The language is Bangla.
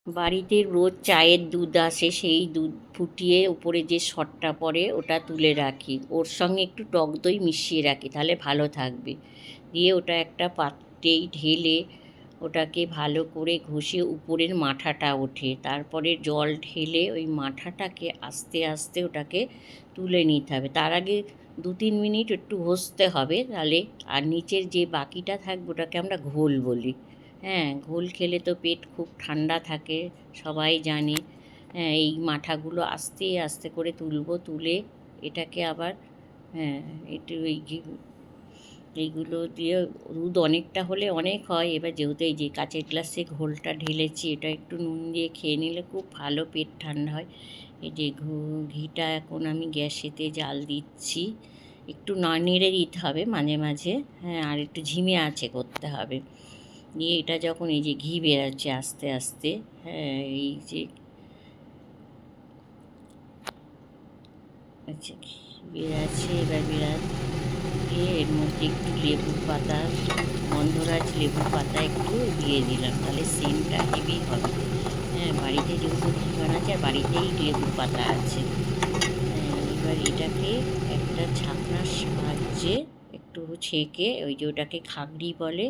বাড়িতে রোজ চায়ের দুধ আসে, সেই দুধ ফুটিয়ে উপরে যে সরটা পড়ে ওটা তুলে রাখি, ওর সঙ্গে একটু টক দই মিশিয়ে রাখি, তাহলে ভালো থাকবে। দিয়ে ওটা একটা পাত্রেই ঢেলে ওটাকে ভালো করে ঘষে উপরের মাঠাটা ওঠে, তারপরে জল ঢেলে ওই মাঠাটাকে আস্তে আস্তে ওটাকে তুলে নিতে হবে। তার আগে 2-3 মিনিট একটু ঘষতে হবে, তাহলে আর নিচের যে বাকিটা থাকবে ওটাকে আমরা ঘোল বলি। হ্যাঁ, ঘোল খেলে তো পেট খুব ঠান্ডা থাকে, সবাই জানে। হ্যাঁ, এই মাঠাগুলো আস্তে আস্তে করে তুলে এটাকে আবার, হ্যাঁ, একটু এইগুলো দিয়ে দুধ অনেকটা হলে অনেক হয়। এবার যেহেতু এই যে কাচের গ্লাসে ঘোলটা ঢেলেছি, এটা একটু নুন দিয়ে খেয়ে নিলে খুব ভালো, পেট ঠান্ডা হয়। এই যে ঘিটা এখন আমি গ্যাসেতে জাল দিচ্ছি, একটু না নেড়ে দিতে হবে মাঝে মাঝে, হ্যাঁ, আর একটু ঝিমে আঁচে করতে হবে। দিয়ে এটা যখন এই যে ঘি বেরাচ্ছে আস্তে আস্তে, হ্যাঁ, এই যে আচ্ছা ঘি বেরাচ্ছে, এবার দিয়ে এর মধ্যে একটু লেবুর পাতা, গন্ধরাজ লেবুর পাতা একটু দিয়ে দিলাম, তাহলে সেন্টটা হেভি হবে। হ্যাঁ, বাড়িতে যেহেতু ঘি বানাচ্ছে আর বাড়িতেই লেবুর পাতা আছে। হ্যাঁ, এবার এটাকে একটা ছাঁকনার সাহায্যে একটু ছেঁকে, ওই যে ওটাকে খাগড়ি বলে,